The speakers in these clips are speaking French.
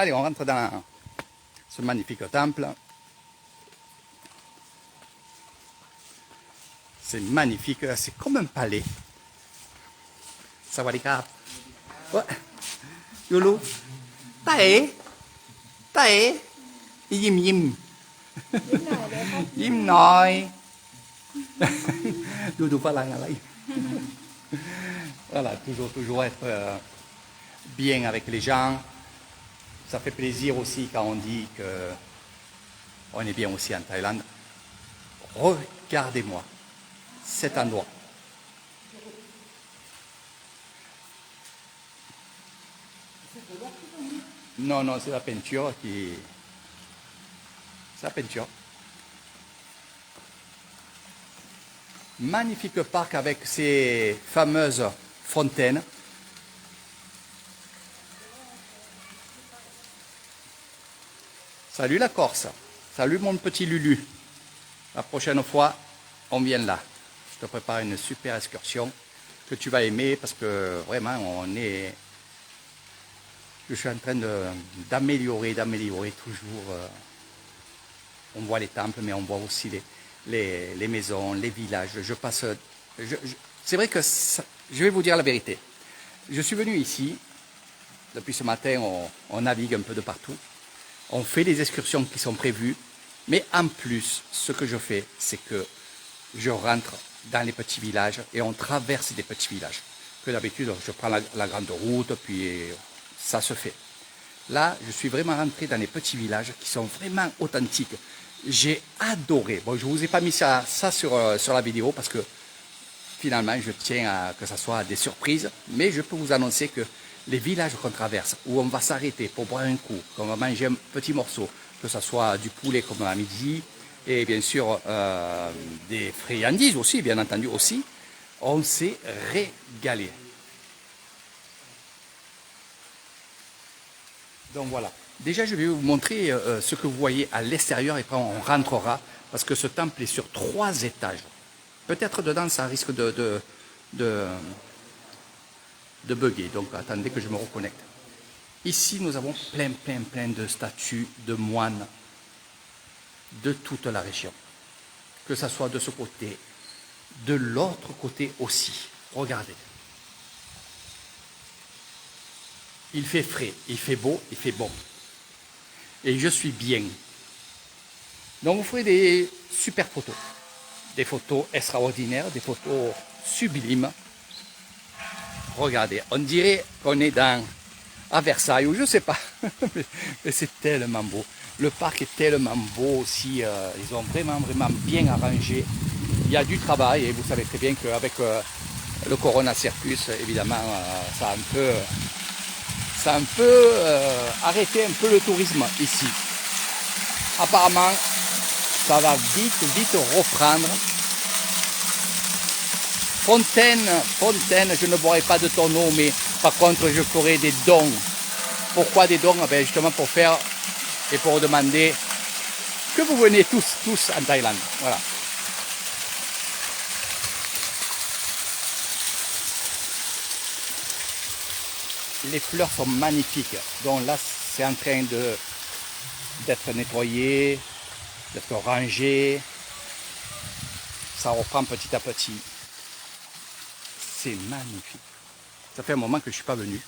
Allez, on rentre dans ce magnifique temple. C'est magnifique, c'est comme un palais. Sawadee-krap. Ouais. Yulu. Tae. Tae. Yim yim. Yim nói. Doudou Falang alay. Voilà, toujours être bien avec les gens. Ça fait plaisir aussi quand on dit que on est bien aussi en Thaïlande. Regardez-moi cet endroit. Non, non, c'est la peinture qui... C'est la peinture. Magnifique parc avec ces fameuses fontaines. Salut la Corse. Salut mon petit Lulu. La prochaine fois, on vient là. Je te prépare une super excursion que tu vas aimer parce que vraiment, je suis en train d'améliorer toujours. On voit les temples, mais on voit aussi les maisons, les villages. C'est vrai que je vais vous dire la vérité. Je suis venu ici, depuis ce matin, on navigue un peu de partout. On fait les excursions qui sont prévues, mais en plus, ce que je fais, c'est que je rentre dans les petits villages et on traverse des petits villages. Que d'habitude, je prends la grande route, puis ça se fait. Là, je suis vraiment rentré dans les petits villages qui sont vraiment authentiques. J'ai adoré. Bon, je ne vous ai pas mis ça sur la vidéo parce que finalement, je tiens à que ça soit des surprises. Mais je peux vous annoncer que les villages qu'on traverse, où on va s'arrêter pour boire un coup, qu'on va manger un petit morceau, que ce soit du poulet comme à midi, et bien sûr des friandises aussi, bien entendu aussi, on s'est régalé. Donc voilà. Déjà, je vais vous montrer ce que vous voyez à l'extérieur et après on rentrera parce que ce temple est sur 3 étages. Peut-être dedans, ça risque de bugger. Donc attendez que je me reconnecte. Ici, nous avons plein de statues de moines de toute la région. Que ce soit de ce côté, de l'autre côté aussi. Regardez. Il fait frais, il fait beau, il fait bon. Et je suis bien. Donc vous ferez des super photos. Des photos extraordinaires, des photos sublimes. Regardez, on dirait qu'on est à Versailles ou je ne sais pas. Mais c'est tellement beau. Le parc est tellement beau aussi. Ils ont vraiment bien arrangé. Il y a du travail et vous savez très bien qu'avec le Corona Circus, évidemment, ça a un peu arrêté un peu le tourisme ici. Apparemment, ça va vite reprendre. Fontaine, je ne boirai pas de ton eau, mais par contre, je ferai des dons. Pourquoi des dons? Ben justement pour faire et pour demander que vous venez tous en Thaïlande. Voilà. Les fleurs sont magnifiques. Donc là, c'est en train d'être nettoyé, d'être rangé. Ça reprend petit à petit. C'est magnifique. Ça fait un moment que je ne suis pas venu.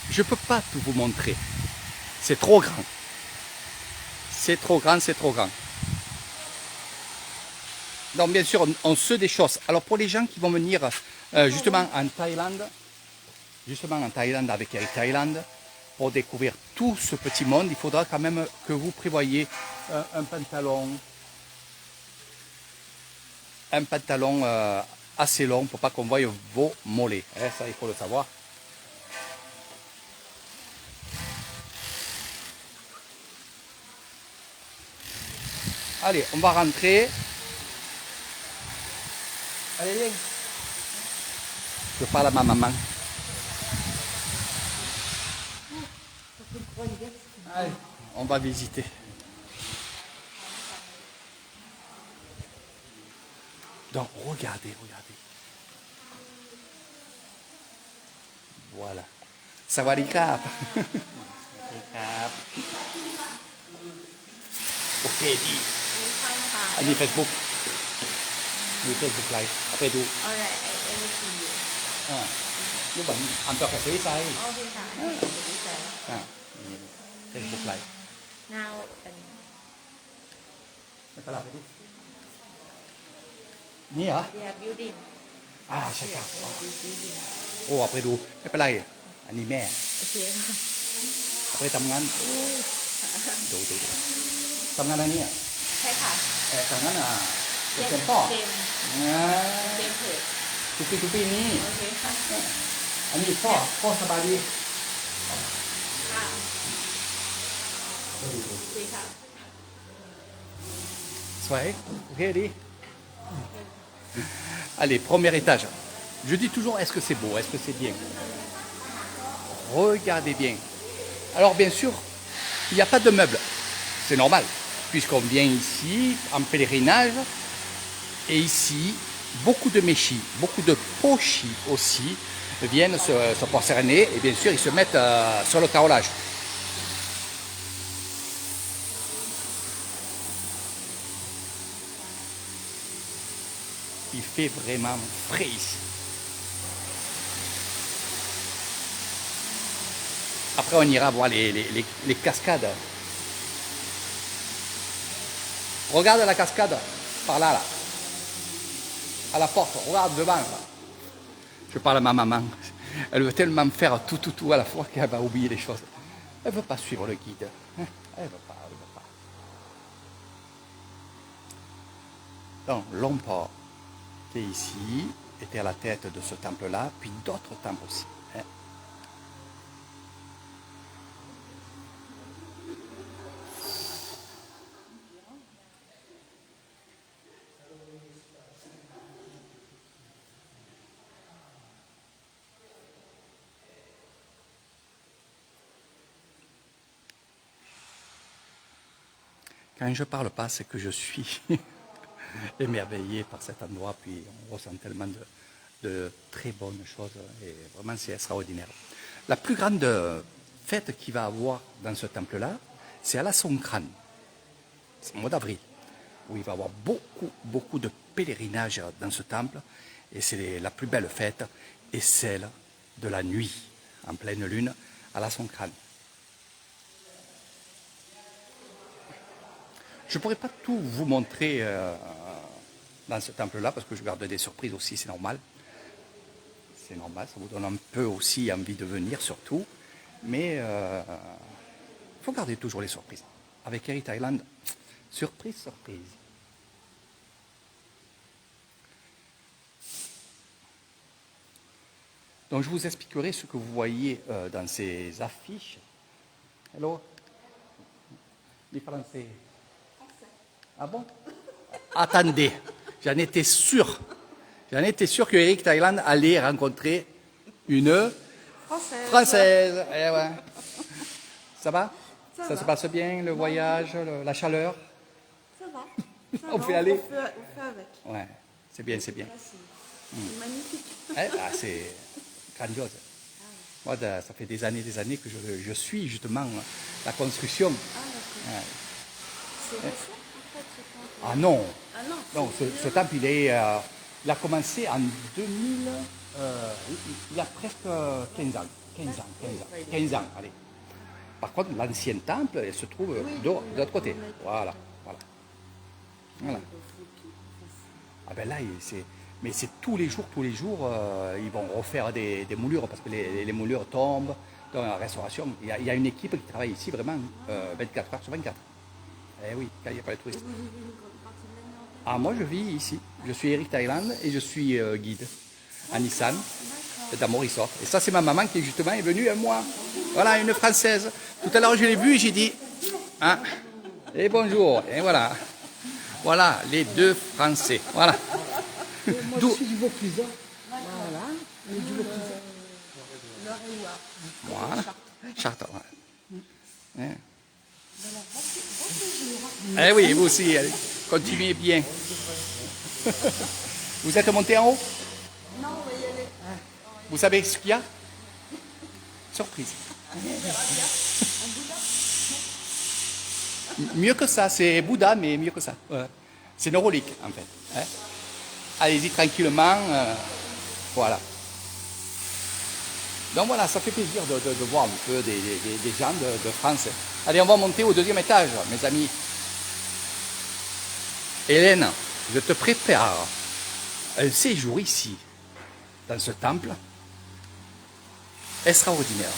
Je ne peux pas tout vous montrer. C'est trop grand. C'est trop grand. Donc bien sûr, on se des choses. Alors pour les gens qui vont venir justement en Thaïlande avec Air Thaïlande, pour découvrir tout ce petit monde, il faudra quand même que vous prévoyez un pantalon assez long pour pas qu'on voie vos mollets. Ça, il faut le savoir. Allez, on va rentrer. Allez, viens. Je parle à ma maman. Allez, on va visiter. Donc, regardez. Voilà. Sawadee-krap. ครับ โอเคดี ใช่ค่ะ อันนี้ Facebook มี Facebook Live เอาไปดู alright I will see you อ่ารูปแบบอันต่อกับเฟซไซ โอเคค่ะดีใจ อ่านี่ Facebook Live now ไปตลาดไปดินี่เหรอ they are building ใช่ครับ building โอ้เอาไปดูไม่เป็นไร อันนี้แม่ โอเคค่ะ เอาไปทำงานดูทำงานอะไรเนี่ย ใช่ค่ะ ทำงานเป็นพ่อ เต็ม อ่า เต็มเพจ ทุกปีนี้ โอเคค่ะ อันนี้พ่อสบายดี ค่ะดีค่ะ สวยโอเคดี Allez, premier étage. Je dis toujours, est-ce que c'est beau, est-ce que c'est bien? Regardez bien. Alors, bien sûr, il n'y a pas de meubles. C'est normal, puisqu'on vient ici en pèlerinage. Et ici, beaucoup de méchis, beaucoup de pochis aussi viennent se prosterner. Et bien sûr, ils se mettent sur le carrelage. Il fait vraiment frais ici. Après, on ira voir les cascades. Regarde la cascade, par là, là. À la porte, regarde devant. Là. Je parle à ma maman. Elle veut tellement faire tout à la fois qu'elle va oublier les choses. Elle ne veut pas suivre le guide. Elle ne veut pas, elle veut pas. Donc, l'Omport était ici, était à la tête de ce temple-là, puis d'autres temples aussi. Quand je ne parle pas, c'est que je suis émerveillé par cet endroit, puis on ressent tellement de très bonnes choses, et vraiment c'est extraordinaire. La plus grande fête qu'il va avoir dans ce temple-là, c'est à la Songkran, c'est au mois d'avril, où il va y avoir beaucoup de pèlerinages dans ce temple, et c'est la plus belle fête, et celle de la nuit, en pleine lune, à la Songkran. Je ne pourrais pas tout vous montrer dans ce temple-là, parce que je garde des surprises aussi, c'est normal. C'est normal, ça vous donne un peu aussi envie de venir, surtout. Mais il faut garder toujours les surprises. Avec Eric Thailand, surprise. Donc je vous expliquerai ce que vous voyez dans ces affiches. Hello. Les Français. Ah bon? Attendez, j'en étais sûr que Eric Thailand allait rencontrer une Française. Eh ouais. Ça va? Ça se passe bien, le voyage, la chaleur? Ça va. On fait aller? On fait avec. Ouais, c'est bien. C'est magnifique. C'est grandiose. Moi, ça fait des années que je suis justement la construction. Ah, d'accord. Ouais. C'est récent, en fait, ce temple. Ah non, Ah non, non, ce temple, il a commencé en 2000, il y a presque 15 ans. 15 ans, allez. Par contre, l'ancien temple, il se trouve de l'autre côté. Voilà. Ah ben là, mais c'est tous les jours, ils vont refaire des moulures parce que les moulures tombent dans la restauration. Il y a une équipe qui travaille ici vraiment 24 heures sur 24. Eh oui, quand il n'y a pas de touristes. vous vivez une grande partie de l'année en fait. Ah, moi, je vis ici. Je suis Eric Thailand et je suis guide à Nissan, dans mon resort. Et ça, c'est ma maman qui, justement, est venue à moi. Voilà, une Française. Tout à l'heure, je l'ai vue et j'ai dit, hein, et bonjour. Et voilà. Voilà, les deux Français. Voilà. Moi, je suis du Vaucluse. Voilà. Du Vaucluse. Voilà. Chartres, ouais. Hein. Eh oui, vous aussi, allez, continuez bien. Vous êtes monté en haut? Non, on va y aller. Vous savez ce qu'il y a? surprise. Mieux que ça, c'est Bouddha, mais mieux que ça. Ouais. C'est neurolique, en fait. Hein. Allez-y tranquillement. Voilà. Donc voilà, ça fait plaisir de voir un peu des gens de France. Allez, on va monter au 2e étage, mes amis. Hélène, je te prépare un séjour ici, dans ce temple, extraordinaire.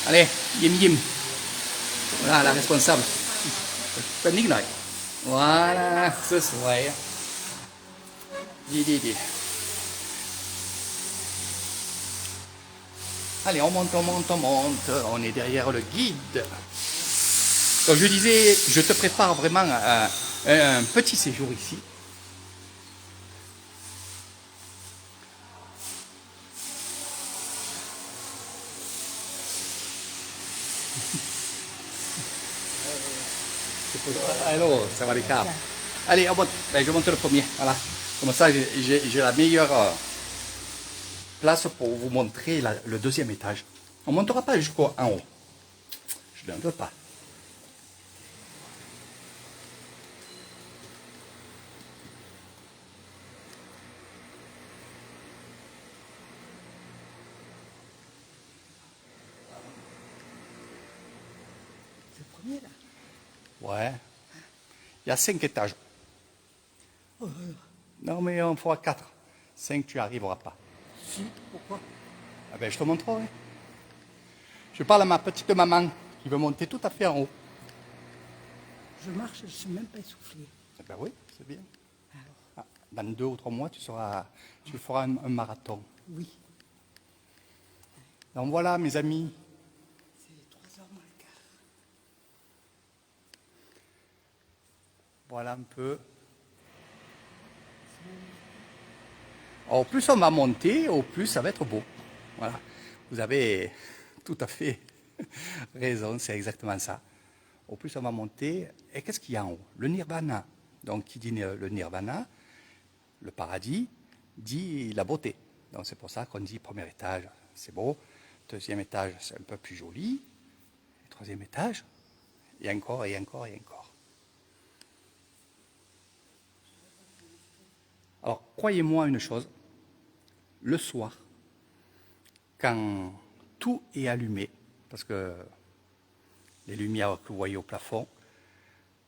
Allez, Yim Yim. Voilà, la responsable. Pending night. Voilà, ce soir. Dis. Allez, on monte. On est derrière le guide. Donc je disais, je te prépare vraiment un petit séjour ici. Alors, ça va les cartes. Allez, on monte. Ben, je monte le premier. Voilà. Comme ça, j'ai la meilleure place pour vous montrer le 2e étage. On ne montera pas jusqu'en haut. Je n'en veux pas. C'est le premier là. Ouais. Il y a 5 étages. Non, mais on fera 4. 5, tu n'y arriveras pas. Si, pourquoi? Ah ben, je te montrerai. Je parle à ma petite maman qui veut monter tout à fait en haut. Je marche, je ne suis même pas essoufflé. Eh ben oui, c'est bien. Ah, dans 2 ou 3 mois, tu feras un marathon. Oui, Donc voilà, mes amis. c'est 3h moins le quart. Voilà un peu. Au plus on va monter, au plus ça va être beau. Voilà. Vous avez tout à fait raison, c'est exactement ça. Au plus on va monter, et qu'est-ce qu'il y a en haut? Le nirvana. Donc qui dit le nirvana, le paradis, dit la beauté. Donc c'est pour ça qu'on dit 1er étage, c'est beau. 2e étage, c'est un peu plus joli. 3e étage, et encore. Alors, croyez-moi une chose, le soir, quand tout est allumé, parce que les lumières que vous voyez au plafond,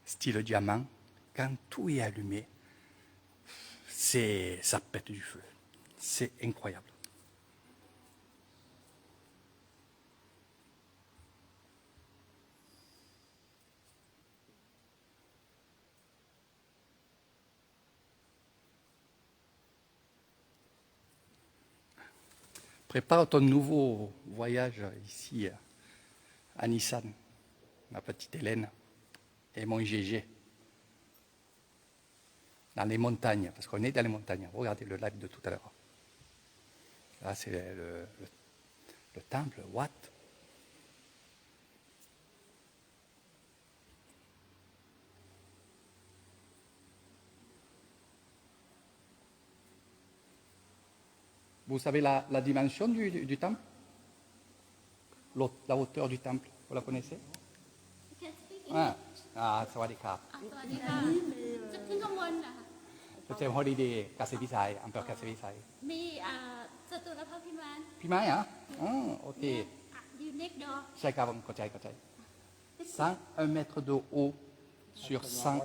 style diamant, quand tout est allumé, ça pète du feu. C'est incroyable. Prépare ton nouveau voyage ici à Nissan, ma petite Hélène et mon GG. Dans les montagnes, parce qu'on est dans les montagnes. Regardez le live de tout à l'heure. Là, c'est le temple, Wat. Vous savez la dimension du temple? La hauteur du temple, vous la connaissez? Ah, ça va les cas. สวัสดีค่ะจะขึ้นข้างบนนะคะ C'est un holiday, Kasevisai, un peu Kasevisai. มีจตุรพักษ์พิมาน Pimai, hein? Ah, ok. อยู่ next door C'est comme Kochai. 101 mètres de haut sur 100.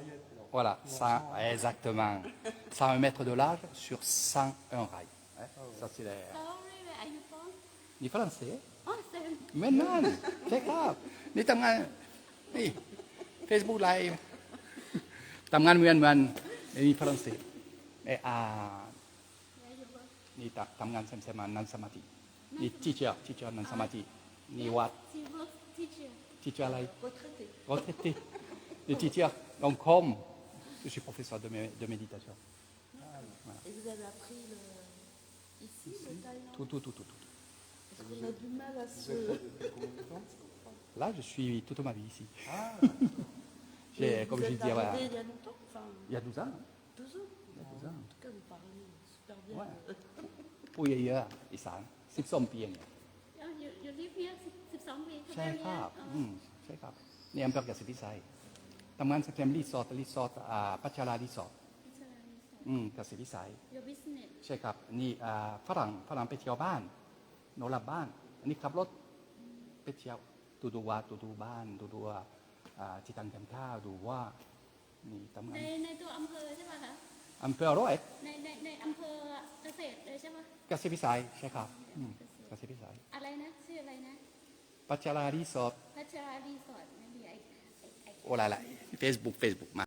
Voilà, 100, exactement. 101 mètres de large sur 101 rails. Hein? Ça, c'est les. sorry where are you from Les Français. oh same Maintenant, c'est grave. Ni tengah ni Facebook Live. Tengah muan ni Français. Eh where you work ni tengah sama nan samati. Ni teacher nan samati. Ni what she work teacher teacher อะไร retraité retraité. Le teacher. Donc comme je suis professeur de méditation. et vous avez appris ici le thaïlandais Tout. Parce qu'on a du mal à se... Là, je suis toute ma vie ici. Mais Comme vous je êtes dis, arrivé il y a longtemps, enfin, il y a 12 ans. 2 ans. Il y a 12 ans. En tout cas, vous parlez J'espère bien. Ouais. พูดเยอะๆอีสาน12 ปีเอง อยู่ลิฟเนี่ย12 ปี ใช่ครับใช่ครับในอำเภอกเกษตรวิสัยทำงานสแตมรีสอร์ทพัชรารีสอร์ทเกษตรวิสัย Your business ใช่ครับนี่ฝรั่งไปเที่ยวบ้านนอนหลับบ้าน อันนี้ขับรถไปเที่ยวดูบ้านดูที่ตั้งแคมป์ข้าวดูว่านี่ทำงาน ในตัวอำเภอใช่ป่ะคะ อำเภอ101ในอำเภอเกษตรเลยใช่ป่ะ เกษตรวิสัยใช่ครับเกษตรวิสัย อะไรนะชื่ออะไรนะ พัชรารีสอร์ท พัชรารีสอร์ทไม่มีไอ โอ้ไรเฟซบุ๊กมา